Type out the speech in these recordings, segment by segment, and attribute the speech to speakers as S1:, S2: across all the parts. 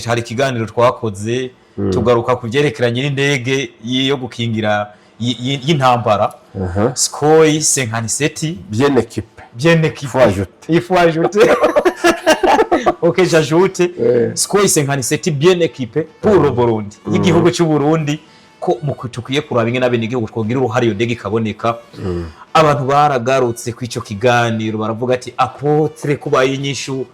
S1: hari ikiganiro twakoze tugaruka kuvyerekeranye n'indege yo gukingira y'intambara SOUKHOＩ 57
S2: bien équipé.
S1: Il faut ajouter. Ok, j'ajoute SOUKHOI 57 bien équipé pour le Burundi. Igihugu cy'u Burundi ko mu tukwiye kuraba ingene abenegihugu twogira uruhare iyo ndege ikaboneka. Abantu baragarutse kw'ico kiganiro baravuga ati Apôtre kubaye inyishu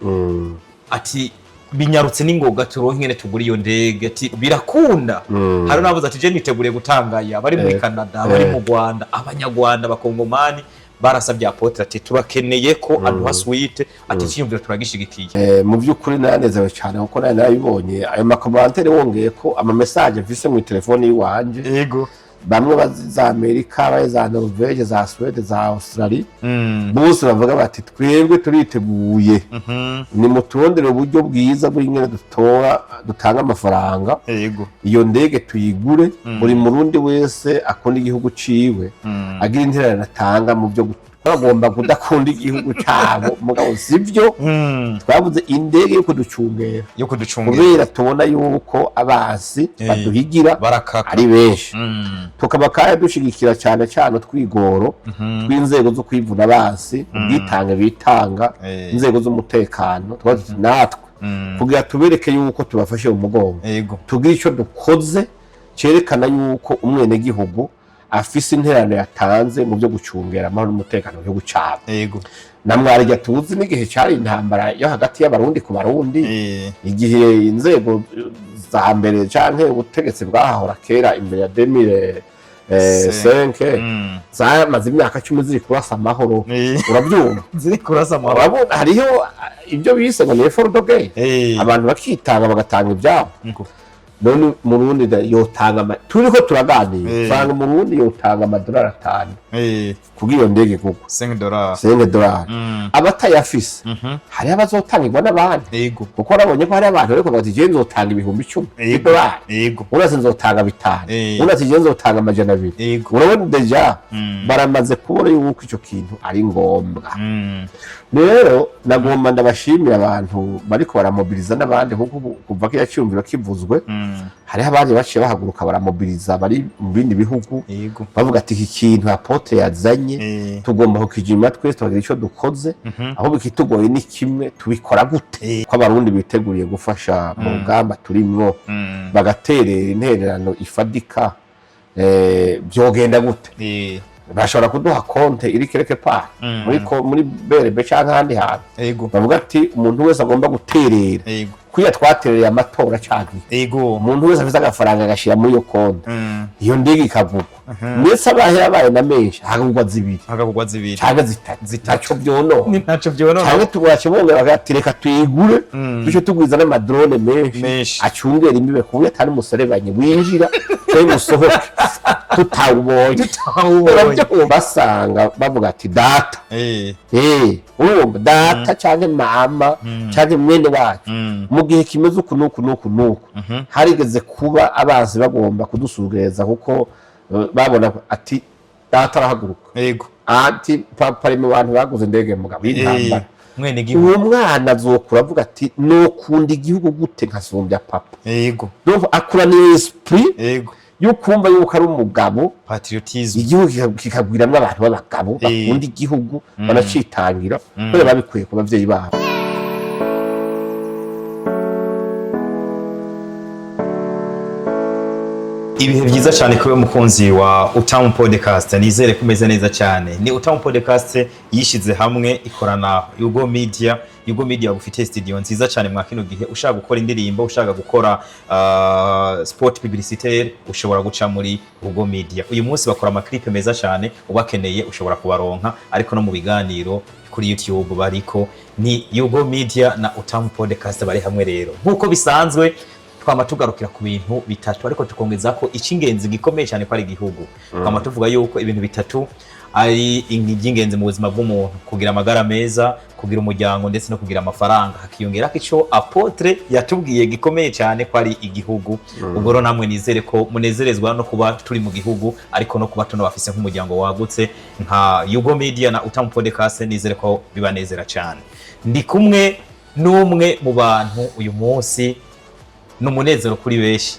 S1: ati binyarutse n'ingoga turonke ingene tugura iyo ndege ati birakunda. Hari navuze ati je niteguriye gutangaya bari muri Canada bari mu Rwanda abanyarwanda bakongomani barasabye Apôtre ati turakeneye ko aduha suite ati cyiyumvira turagishigikiye.
S2: Mu by'ukuri nanezewe cyane kuko nabibonye ayo makomantere wongeye ko ama message mfise mu telefone yiwanje.
S1: Yego.
S2: Bamwe baza Amerika, baza Norvege, za Swede, za Australia. Bose bavuga bati twebwe turiteguye. Ni mutondere uburyo bwiza bw'ingene dutanga amafaranga.
S1: Yego.
S2: Iyo ndege tuyigure buri murundi wese akunda igihugu ciwe. Agira intererano atanga mu byo bagomba kudakunda igihugu cyabo mugabo sivyo. Twabuze indege yo kuducungera kubera tubona yuko abasi baduhigira ari benshi. Tukaba kaya dushigikira cyane cyane twigoro tw'inzego zo kwivuna abasi ubwitange bitanga inzego z'umutekano natwe kugira tubereke yuko tubafashe mu mugongo tugira ico dukoze cerekana yuko umwene gihugu afise interano yatanze mu byo gucungera amahoro n'umutekano byo gucaba.
S1: Yego.
S2: Namwarya tuzi n'igihe cyari intambara yo hagati y'abarundi ku barundi. Igihe inzego za mbere canke ubutegetsi bwahahora kera imbere ya 2005 zamaze imyaka 10 ziri kurasa amahoro. Urabyumva
S1: ziri kurasa amahoro.
S2: Hariho ibyo bise ngo ni effort de guerre abantu bakitanga bagatanga ibyabo. None Murundi yotanga turiko turaganira fanga Murundi yotanga amadolari 5 kugira iyo ndege kuko $5 abatayafise hari abazotangirwa n'abandi kuko nabonye ko hari abantu ariko bati je nzotanga ibihumbi 10 uraze nzotanga 5 uraze je nzotanga amajana 2 urabona deja baramaze kubona yuko ico kintu ari ngombwa. Rero nagomba ndabashimira abantu bariko baramobiliza n'abandi kuko kuva ko yacyumvira kivuzwe hari abandi baciye bahaguruka baramobiliza bari mu bindi bihugu bavuga ati iki kintu Apôtre yazanye tugomba kukijima twese tugira ico dukoze aho bikitugoye ni kimwe tubikora gute ko abarundi biteguriye gufasha mu rugamba turimwo bagaterera intererano ifadika byogenda gute. Bashobora kuduha konte iri kereke pa muri berebe canke handi hantu bavuga ati umuntu wese agomba guterera kuya twaterereye amatora canke umuntu wese afite agafaranga agashira muri iyo konte iyo ndege ikavugwa mwese abahera baye na menshi hagagurwa zibiri canke zitatu ntaco vyonona canke tugwace bongera bagatereka tuyigure bico tugwiza n'amadrone menshi acungera imbibe kuya atari umuserebanye winjira kandi musohoke tutawubonye basanga bavuga ati data urumva data canke mama canke mwene wacu mu gihe kimeze uku nuku harigeze kuba abazi bagomba kudusugereza kuko babona ati data arahaguruka ati papa ari mu bantu baguze indege mugabo y'intambara
S1: mwene gihugu
S2: uwo mwana azokura avuga ati nokunda igihugu gute nkasumbya papa. Donc akura ni esprit yukumva yuko ari umugabo
S1: patriotisme
S2: igihugu kikagwiramwe abantu b'abagabo bakunda igihugu banacitangira bore babikuye ku bavyeyi babo.
S1: Ibihe byiza cyane kube mukunzi wa Utamu Podcast nizere kumeze neza cyane. Ni Utamu Podcast yishize hamwe ikorana Yugo Media bagufitiye studio nziza cyane mwa kino gihe ushaka gukora indirimbo ushaka gukora sport publicitaire ushobora guca muri Yugo Media. Uyu munsi bakora amaklip meza cyane ubakeneye ushobora kubaronka ariko no mu biganiro kuri YouTube bariko ni Yugo Media na Utamu Podcast bari hamwe rero. Nkuko bisanzwe twama tugarukira ku bintu bitatu ariko tukongeza ko icingenzi gikomeye cyane kwa igihugu. Twama tuvuga yuko ibintu bitatu ari ingingenzi mu buzima bw'umuntu kugira amagara meza kugira umuryango ndetse no kugira amafaranga hakiyongera ko ico Apôtre yatubwiye gikomeye cyane ko ari igihugu. Ubwo ro namwe nizere ko munezerezwa no kuba turi mu gihugu ariko no kuba tunabafise nk'umuryango wagutse nka Yugo Media na Utamu Podcast nizere ko bibanezera cyane. Ndi kumwe n'umwe mu bantu uyu munsi n'umunezero kuri benshi,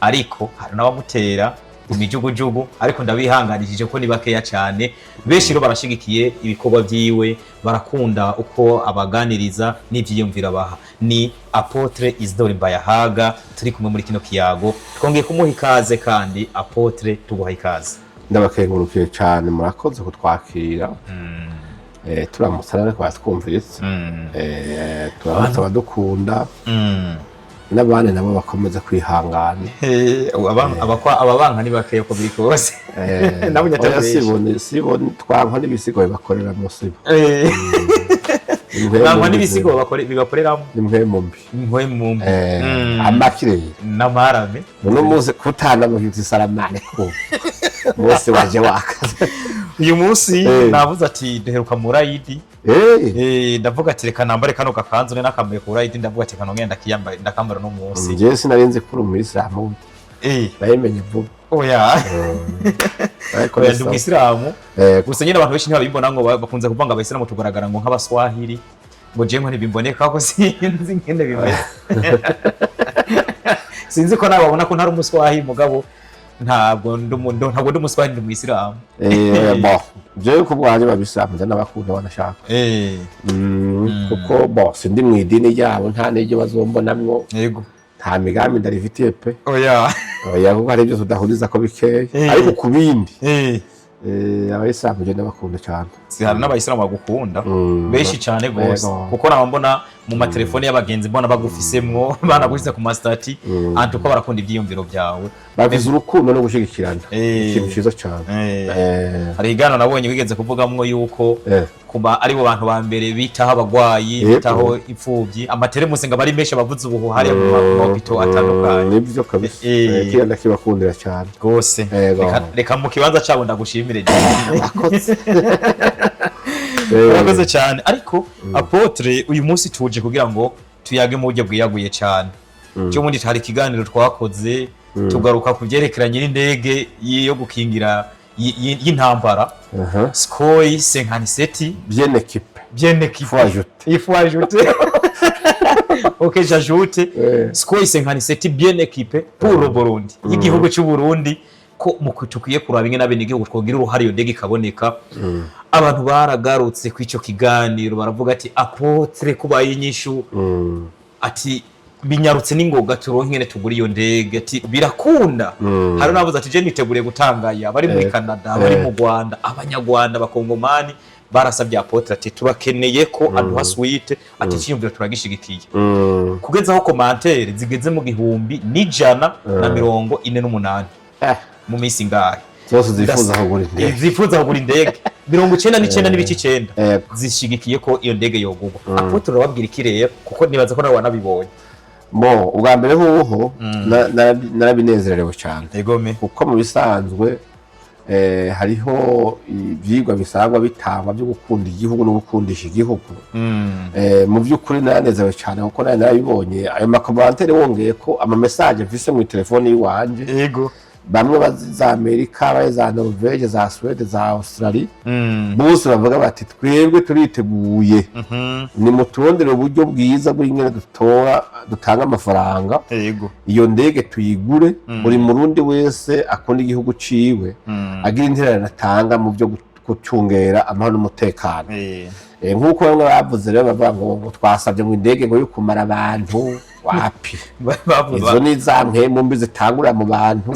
S1: ariko hari n'abamutera imijugujugu, ariko ndabihanganishije ko ni bakeya cyane. Benshi rero barashigikiye ibikorwa byiwe, barakunda uko abaganiriza n'ivyiyumvira baha. Ni Apôtre Vyihuse.Umwasi turi kumwe muri kino kiyago, twongeye kumuha ikaze. Kandi Apôtre, tuguha ikaze.
S2: Ndabakengurukiye cyane, murakoze kutwakira. Turamutse ariko batwumvise, turamutse abadukunda, n'abandi nabo bakomeza kwihangana.
S1: Ababanka ni bakeya ko biri kose. Nabo
S2: nyataye sibone twanka n'ibisigo bakorera mu sibo.
S1: Ntabwo n'ibisigo bibakoreramo.
S2: Nimwe mumbi.
S1: Nimwe mumbi.
S2: Amakire.
S1: Namarame.
S2: Nuno muze kutana mu gisaramane ko. Bose waje wakaza.
S1: Uyu munsi navuze ati duheruka mu rayidi. Ndavuga ati reka nambare kano gakanzu ne nakambaye ku rayidi, ndavuga ati kano ngenda kiyambaye ndakambara no munsi.
S2: Nje sinarinze kuri umuyisilamu. Nayimenye vuba.
S1: Oya. Ariko ndi umuyisilamu. Gusa nyine abantu benshi ntibabibona ngo bakunze kuvanga abayisilamu tugaragara ngo nk'abaswahili. Ngo je ntibimboneka ko sinzi ngende bimeze. Sinzi ko nawe babona ko ntari umuswahili mugabo ntabwo ndi umuswahili, ndi umuyisilamu.
S2: Bon, je ko bwaje babisambye n'abakunda banashaka. Kuko bon sindi mu idini ryabo, nta n'ibyo bazombonamwo.
S1: Yego.
S2: Nta migambi ndarifitiye pe.
S1: Oya.
S2: Oya, kuko hari ibyo tudahuriza ko bikeye, ariko ku bindi abayisilamu je n'abakunda cyane.
S1: Si hari n'abayisilamu bagukunda benshi cyane gose, kuko nabambona mu matelefone y'abagenzi mbona bagufisemwo, banagushyize ku mastati, antuko barakunda ibyiyumviro byawe,
S2: babize urukundo no gushigikirana. Ikintu cyiza cyane.
S1: Hari igano nabonye wigeze kuvugamwo yuko kuba ari bo bantu ba mbere bitaho abagwayi, bitaho imfuvyi, amateremusi ngo bari menshi bavuze ubuhu hari mu mabito atandukanye.
S2: Nibyo kabisa. Kiyanda kibakundira cyane
S1: gose. Reka mu kibanza cyabo ndagushimire cyane. Urakoze cyane. Ariko Apôtre, uyu munsi tuje kugira ngo tuyage mu buryo bwiyaguye cyane. Cyo mundi hari ikiganiro twakoze tugaruka ku byerekeranye n'indege yo gukingira y'intambara. SOUKHOＩ 57
S2: bien équipé.
S1: Bien équipé. Il faut ajouter. Ok, j'ajoute. SOUKHOI 57 bien équipé pour le Burundi. Igihugu cy'u Burundi ko mukutukiye kuraba ingene abenegihugu twogira uruhare iyo ndege ikaboneka. Abantu baragarutse ku ico kiganiro baravuga ati Apôtre kubaye inyishu, ati binyarutse n'ingoga turonke ngene tugura iyo ndege, ati birakunda. Hari navuze ati je niteguriye gutangaya bari muri Canada, bari mu Rwanda, abanyarwanda bakongomani barasabye Apôtre ati turakeneye ko aduha suite, ati cyiyumvira turagishigikiye. Kugeza aho commentaire zigeze mu 148 mu minsi ngahe
S2: zose zifuza kugura indege,
S1: zifuza kugura indege 99.9 zishigikiye ko iyo ndege yogurwa. Apôtre urababwira iki rero, kuko nibaza ko nawe wanabibonye?
S2: Mo ubwa mbere hoho narabinezererewe cyane, kuko mu bisanzwe hariho ibyigwa bisangwa bitangwa byo gukunda igihugu no gukundisha igihugu. Mu by'ukuri naranezerewe cyane kuko narabibonye ayo makomantere wongeye ko ama message mfise mu telefone yiwanje. Yego. Bamwe baza Amerika, baza Norvege, za Sweden, za Australia, bose bavuga bati twebwe turiteguye, ni muturondere uburyo bwiza bw'ingene dutanga amafaranga, iyo ndege tuyigure, buri murundi wese akunda igihugu ciwe agira intererano atanga mu byo gucungera amahoro n'umutekano. Nk'uko bamwe bavuze rero bavuga ngo twasabye mu indege ngo yo kumara abantu wapi, izo ni za mpemu mbi zitangura mu bantu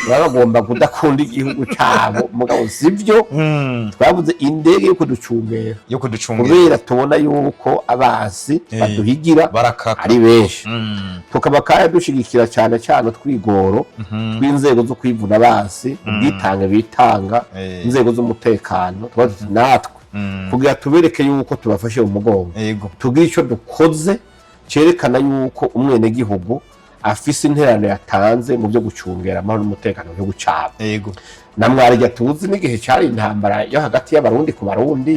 S2: baba bagomba kudakunda igihugu cyabo. Mugabo sivyo, twavuze indege yo kuducungera, kubera tubona yuko abasi baduhigira ari benshi, tukaba kandi dushigikira cyane cyane twigoro tw'inzego zo kwivuna abasi, ubwitange bitanga inzego z'umutekano, natwe kugira tubereke yuko tubafashe umugongo, tugira icyo dukoze cerekana yuko umwene gihugu afise interano yatanze mu byo gucungera amahoro n'umutekano cyo gucaba. Namwarija tuzi n'igihe cyari intambara yo hagati y'abarundi ku barundi,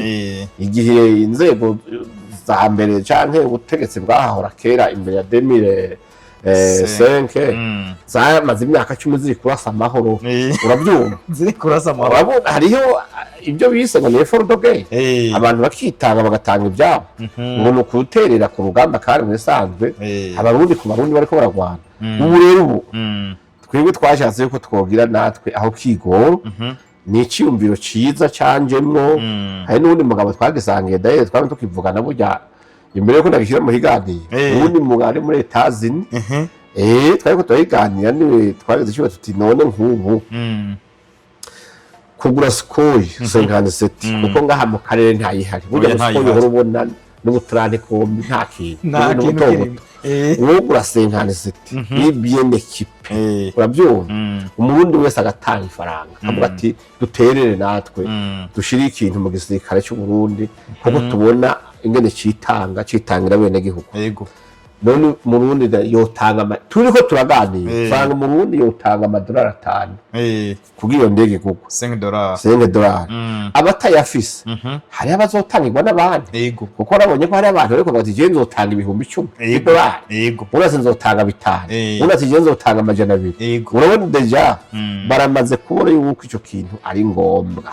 S2: igihe inzego za mbere canke ubutegetsi bwahahora kera imbere ya senke zamaze imyaka 10 ziri kurasa amahoro urabyumva
S1: ziri kurasa amahoro
S2: hariho ibyo bise ngo ni for the game abantu bakitanga bagatanga ibyabo ngo no kuterera ku rugamba kandi mwisanzwe abarundi ku barundi bariko baragwana ubu rero twebwe twashatse yuko twogira natwe aho kigoro ni icyumviro ciza canjemwo hari n'undi mugabo twagisangiye daye twari tukivugana burya imbere yuko nagishyira mu higaniro ubundi mugabo muri etazini twari ko turahiganira niwe twageze ikibazo tuti none nk'ubu kugura SOUKHOＩ 57 kuko ngaha mu karere ntayihari burya SOUKHOI uhora ubona n'ubuturane kombi nta kintu uwo gura 57 ni bien équipé urabyumva umurundi wese agatanga ifaranga avuga ati duterere natwe dushire ikintu mu gisirikare cy'u Burundi kuko tubona ingene citangira bene gihugu yego none murundi yotanga turiko turaganira fanga murundi yotanga amadolari 5 kugiyo ndege kuko $5 abatayafise hari abazotangirwa n'abandi kuko nabonye ko hari abantu ariko bati je nzotanga ibihumbi 10 yego urase nzotanga 5 urase je nzotanga amajana 2 urabona deja baramaze kubona yuko ico kintu ari ngombwa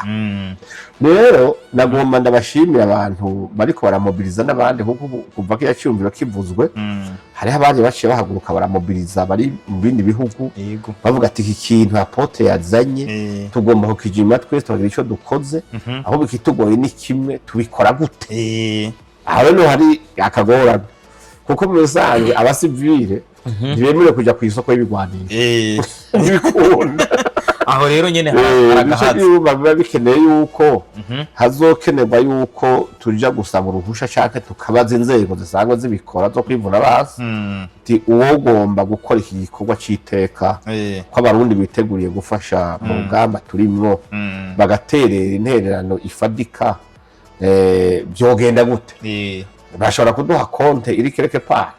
S2: rero nagomba ndabashimira abantu bariko baramobiliza n'abandi kuko kuva ko yacyumvira kivuzwe hari abandi baciye bahaguruka baramobiliza bari mu bindi bihugu bavuga ati iki kintu Apôtre yazanye tugomba kukijima twese tugira ico dukoze aho bikitugoye ni kimwe tubikora gute aho no hari akagorana kuko musange abasivile ntibemere kuja ku isoko y'ibigwaniro ntibikunda
S1: aho rero nyene haragahaza
S2: biba bikeneye yuko hazokenerwa yuko tuja gusaba uruhusha cyane tukabaza inzego zisanzwe zibikora zo kwivuna basi ti uwogomba gukora iki gikorwa citeka ko abarundi biteguriye gufasha mu rugamba turimwo bagaterera intererano ifadika byogenda gute bashobora kuduha konte iri kereke pa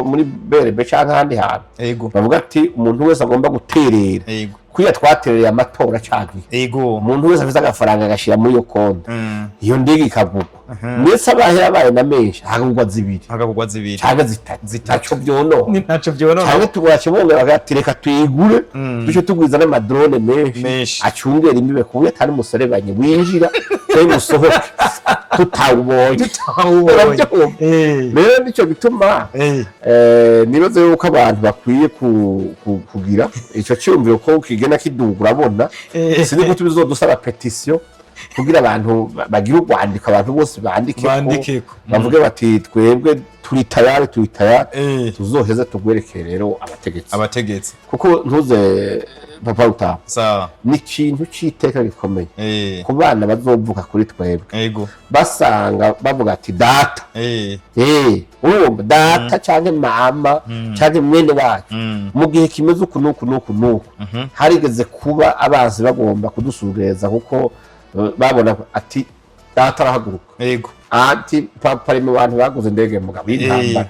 S2: muri berebe canke handi hantu bavuga ati umuntu wese agomba guterera kuya twaterereye amatora canke umuntu wese afite agafaranga agashira muri iyo konte iyo ndege ikagurwa ndetse abahera baye na menshi hagurwa zibiri canke zitatu ntaco byono canke tugura kibonge bagatereka tuyigure duce tugwiza n'amadrone menshi acungera imbibe kuya tari muserebanye winjira cyangwa musohoke tutawubonye rero nicyo gituma nibaze yuko abantu bakwiye kugira ico cyumviro ko kigena kidugura abona sindi ko tubizodusaba petition kugira abantu bagira urwandiko abantu bose bandike bavuge bati twebwe turi tayari tuzoheza tugwerekere rero abategetsi kuko ntuze papa uta ni ikintu cy'iteka gikomeye ku bana bazovuka kuri twebwe basanga bavuga ati data urumva data cyangwa mama cyangwa mwene wacu mu gihe kimeze uku nuku harigeze kuba abazi bagomba kudusureza kuko babona ati data arahaguruka ati papa ari mu bantu baguze indege mugabo y'intambara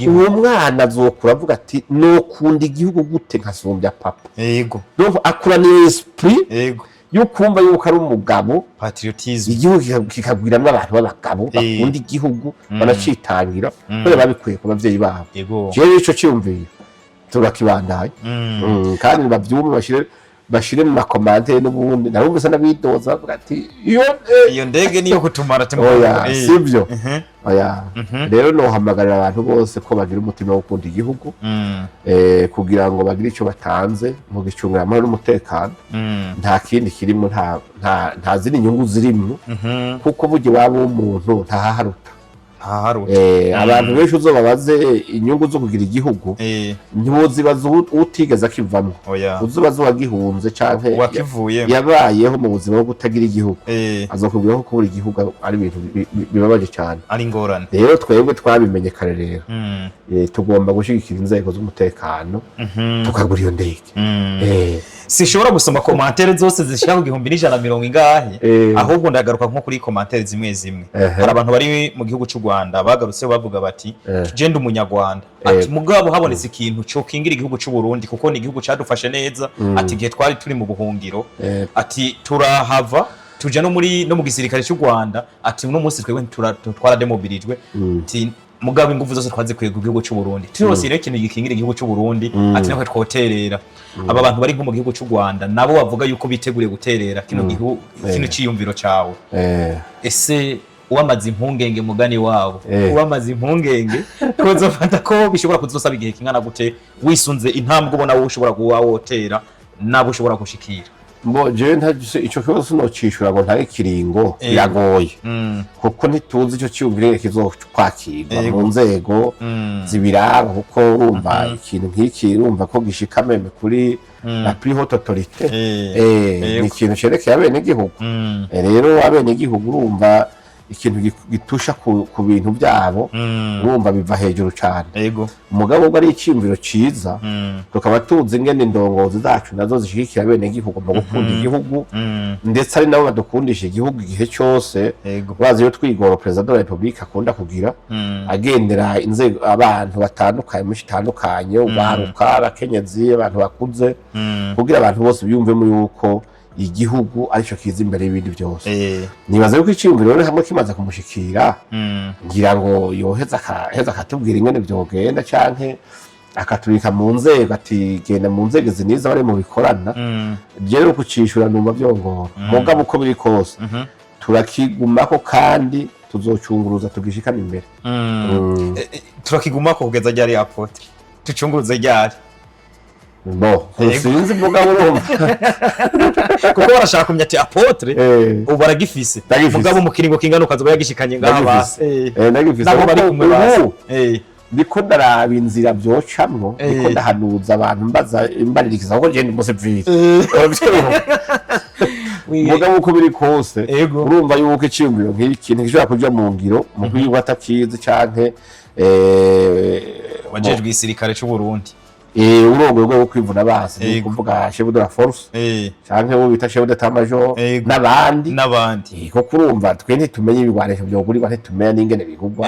S2: uwo mwana azokura avuga ati nokunda igihugu gute nkasumbya papa donc akuraniye esprit yukumva yuko ari umugabo
S1: patriotisme
S2: igihugu kikagwiramwe abantu b'abagabo bakunda igihugu banacitangira bari babikuye ku bavyeyi babo je ico cyumviye turakibandaye kandi bavyume bashire mu makomande n'ubundi narumvise n'abidoza bavuga ati
S1: iyo ndege niyo kutumara
S2: sivyo rero no hamagarira abantu bose ko bagira umutima wo gukunda igihugu kugira ngo bagire ico batanze mu gicungira amahoro n'umutekano nta kindi kirimo nta zindi nyungu zirimo kuko burya waba umuntu ntahaharuta abantu benshi uzobabaze inyungu zo kugira igihugu ntiwozibaza utigeze akivamo uzobaza uwagihunze canke yabayeho mu buzima bwo kutagira igihugu azokubwira ko kubura igihugu ari ibintu bibabaje cyane
S1: ari ingorane
S2: rero twebwe twabimenye kare rero tugomba gushigikira inzego z'umutekano tukagura iyo ndege
S1: sishobora gusoma commentaire zose zishaka 1100 ingahe ahubwo ndagaruka nko kuri commentaire zimwe hari abantu bari mu gihugu cy'u Rwanda bagarutse bavuga bati genda umunyarwanda ati mugabo habonetse ikintu cyo kingira igihugu cy'u Burundi kuko ni igihugu cadufashe neza ati gihe twari turi mu buhungiro ati turahava tuja no mu gisirikare cy'u Rwanda ati uno munsi twebwe twarademobilijwe ati mugabo ingufu zose twazikuye ku gihugu cy'u Burundi turose rero ikintu gikingira igihugu cy'u Burundi ati nako twoterera aba bantu bari mu gihugu cy'u Rwanda nabo bavuga yuko biteguriye guterera kino gihugu kino ciyumviro cawe ese uwamaze impungenge mugani wabo uwamaze impungenge kozofata ko bishobora kuzosaba igihe kingana gute wisunze intambwe ubona wowe ushobora kuwotera nabo ushobora gushikira
S2: mbo je ntaje ico kibazo no cishura ngo ntari kiringo biragoye kuko ntituzi ico cyumvire kizokwakirwa mu nzego zibiraba kuko urumva ikintu nk'iki urumva ko gishika meme kuri la plus haute autorité ni ikintu cerekeye abene gihugu rero abene gihugu urumva ikintu gitusha ku bintu byabo urumva biva hejuru cyane umugabo ubwo ari icyumviro ciza tukaba tuzi ingene indongozi zacu nazo zishigikira bene gihugu mu gukunda igihugu ndetse ari nabo badukundisha igihugu igihe cyose bazi yo twigoro president de la Republique akunda kugira agendera inzego abantu batandukanye mu bitandukanye ubaruka abakenyezi abantu bakuze kugira abantu bose biyumvemo yuko igihugu arico kiza imbere y'ibindi byose nibaza yuko icyumviro rero hamwe kimaze kumushikira ngira ngo yoheza akatubwira ingene byogenda canke akaturika mu nzego ati genda mu nzego ziniza bari mu bikorana rero kucishura numva byongora mugabo uko biri kose turakigumako kandi tuzocunguruza tugishikana imbere
S1: turakigumako kugeza ryari Apôtre tucunguruze ryari
S2: bo sinzi mugabo urumva
S1: kuko barashaka kumya ati Apôtre ubu baragifise mugabo mu kiringo kingana ukazoba yagishikanye ngaba
S2: nagifise nabo bari kumwe basi ndiko ndaraba inzira byocamwo ndiko ndahanuza abantu mbaza imbaririkiza ko genda umusivili mugabo uko biri kose urumva yuko icyumviro nk'ikintu gishobora kuja mu ngiro mu kwiga atakizi canke
S1: wajejwe isirikare cy'u Burundi
S2: urongo rwo kwivuna basi kuvuga chef de la force canke wo bita chef d'état major nabandi ko kurumva twe ntitumenye ibigwanisho byo kuri bane tumenya n'ingene bigugwa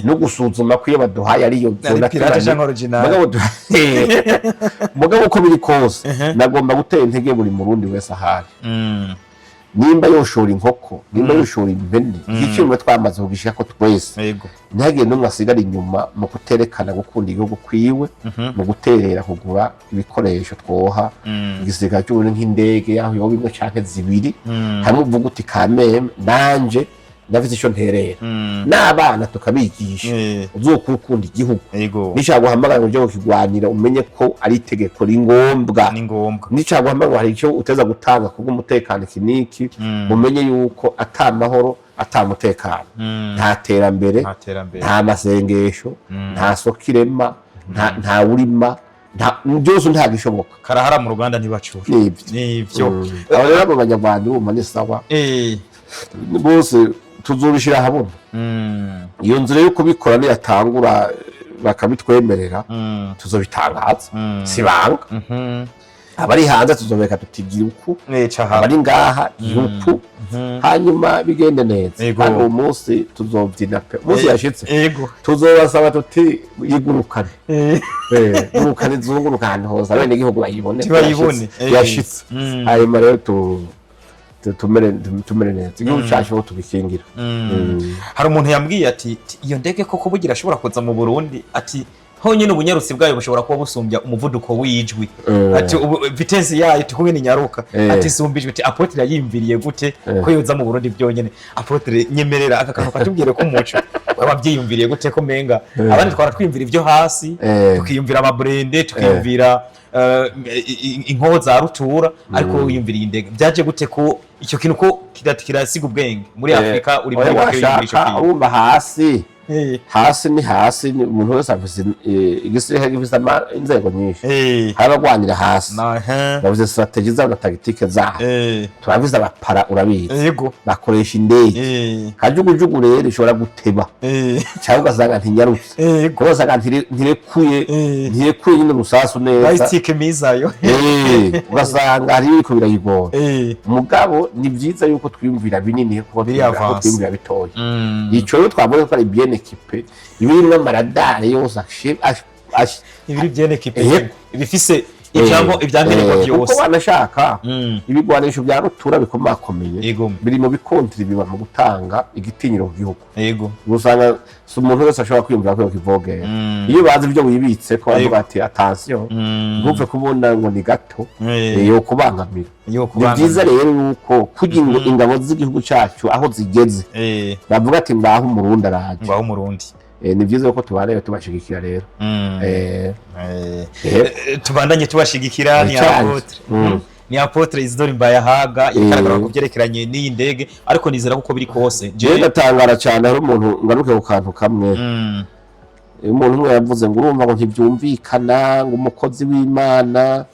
S2: no gusuzuma kwiye baduhaye ari yo mugabo uko biri kose nagomba gutera intege buri murundi wese ahari nimba yoshora inkoko nimba yoshora impene igiciro twamaze kugishika ko twese ntihagire n'umwe asigara inyuma mu kuterekana gukunda igihugu kwiwe mu guterera kugura ibikoresho twoha igisirikare cy'ubuntu nk'indege yaho yoba imwe canke zibiri hamwe uvuga uti kameme nanje ndafite ico nterera n'abana tukabigisha uzokukunda igihugu nishaka guhamagara ngo ryo kigwanira umenye ko ari itegeko ringombwa nishaka guhamagara hari ico uteza gutanga kubwo umutekano kiniki umenye yuko atamahoro atamutekano nta terambere nta masengesho nta sokirema nta urima byose nta gishoboka
S1: karahara mu Rwanda ntibacura nivyo
S2: abo rero abo banyarwanda bumva ni sawa bose tuzobishira habona iyo nzira yo kubikora ni yatangura bakabitwemerera tuzobitangaza sibanga abari hanze tuzobeka tutigira uku abari ngaha yuku hanyuma bigende neza kandi uwo munsi tuzobyina pe munsi yashitse tuzobasaba tuti yigurukane yigurukane zunguruka ahantu hose abene igihugu bayibone yashitse hanyuma rero tumere neza igihugu cyacu aho tubikingira
S1: hari umuntu yambwiye ati iyo ndege koko bugira ashobora kuza mu Burundi ati honyine ubunyarusi bwayo bushobora kuba busumbya umuvuduko w'ijwi ati vitesse yayo tukumwe ni nyaruka ati sumbijwe ati Apôtre yayimviriye gute ko yoza mu Burundi byonyene Apôtre nyemerera aka kantu katubwire ko muco wabavyiyumviriye gute ko menga abandi twara twimvira ivyo hasi tukiyumvira amabrende tukiyumvira inkoho za rutura ariko wiyumviriye indege byaje gute ko icyo kintu ko kirasiga ubwenge muri Afrika uri muri
S2: wakiyumvisha urumva hasi ni hasi umuntu wese afise igisirikare gifise inzego nyinshi harabagwanira hasi bavuze strategie zabo na tactique zabo turabiza abapara urabizi bakoresha indege kajugujugu rero ishobora guteba cyangwa ugasanga ntinyarutse kuko usanga ntirekuye nyine rusasu neza
S1: bayitike mizayo
S2: ugasanga hari ibiko birayigora mugabo ni byiza yuko twiyumvira binini kuko twiyumvira bitoya ico rero twabonye ko ari bien équipé ibiri n'amaradari yose
S1: ibiri bien équipé ibifise ijambo ibyankenerwa byose
S2: uko banashaka ibigwanisho bya rutura bikomakomeye biri mu bikontri biba mu gutanga igitinyiro ku gihugu
S1: yego
S2: usanga umuntu wese ashobora kwiyumvira ko kivogera iyo bazi ibyo wibitse ko bavuga ati attention ntupfe kubona ngo ni gato yo kubangamira ni byiza rero yuko kugira ngo ingabo z'igihugu cyacu aho zigeze bavuga ati ngaho umurundi araje
S1: ngaho umurundi
S2: ni byiza ko tubareba tubashigikira rero
S1: tubandanye tubashigikira ni Apôtre Isidore Mbayahaga yakaragara ku byerekeranye n'iyi ndege ariko nizera ko biri kose
S2: je natangara cyane hari umuntu ngaruke ku kantu kamwe umuntu umwe yavuze ngo urumva ngo ntibyumvikana ngo umukozi w'Imana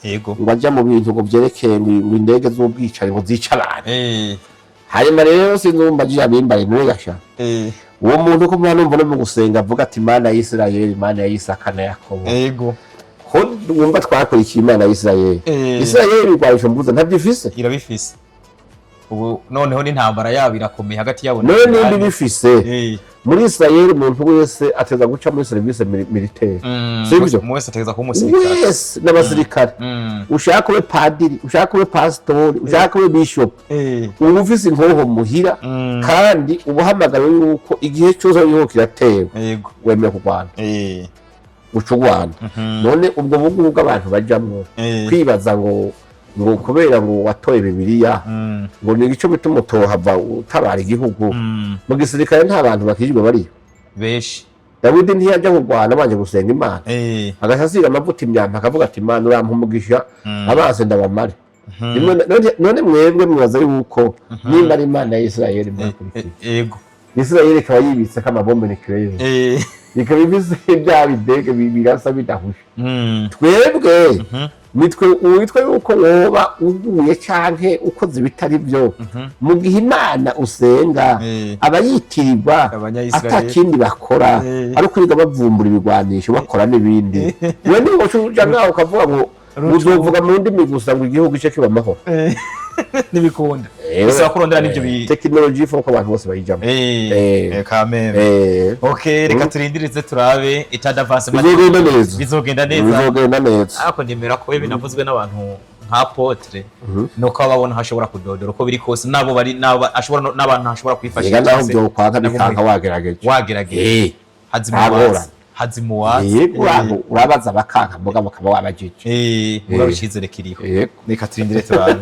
S2: ngo ajya mu bintu ngo byerekeye ngo indege z'ubwicanyi ngo zicarane hanyuma rero sinumva je bimbaye ntugasha uwo muntu ko mwana numva no mu gusenga avuga ati Imana ya Isirayeli Imana ya Isaka na Yakobo ko wumva twakurikiye Imana ya Isirayeli Isirayeli bigwarisho mbuza ntabyifise
S1: irabifise ubu noneho n'intambara yabo irakomeye hagati yabo
S2: none bifise muri Isirayeli umuntu wese ateza guca muri service militaire sibyo
S1: wese ateza ko umusirikare
S2: wese n'abasirikare ushaka ube padiri ushaka ube pastor ushaka ube bishop ubu ufise inkoho muhira kandi ubuhamagara yuko igihe cyose yuko kiratewe wemeye kurwana ucugwana none ubwo bugu bw'abantu bajamwo kwibaza ngo kubera ngo watoye Bibiliya ngo ni igico bituma utohava utabara igihugu mu gisirikare nta bantu bakijwe bari
S1: beshi
S2: Dawidi ntiyajya kurwana abanje gusenga Imana agashasiga amavuta imyamba akavuga ati Imana urampa umugisha abanze ndabamare none mwebwe mwaza yuko nimba ari Imana ya Isirayeli
S1: yego
S2: Isirayeli ikaba yibitse k'amabombe nucleaire ikaba ibise bya bidege bibirasa bidahusha twebwe mitwe uitwe yuko woba uguye canke ukoze bitari byo mu gihe Imana usenga abayitirirwa atakindi bakora ari kuriga bavumbura ibigwanisho bakora n'ibindi we ni ngo uja ngaho ukavuga ngo uzovuga mu ndimi gusa ngo igihugu cyo kiba amahoro
S1: nibikunda ese kurondera nivyo
S2: technology fo ko abantu bose bayijamo
S1: kameme okay reka turindirize turabe itadavance bizogenda neza ako ndemera ko binavuzwe n'abantu nka Apôtre nuko babona hashobora kudodora uko biri kose nabo bari ashobora n'abantu hashobora kwifashisha
S2: naho byo kwaka bikanga wagerageje
S1: hazimuwazi
S2: urabaza bakanka mugabo bakaba wabajije
S1: urabishizere kiriho reka turindire turabe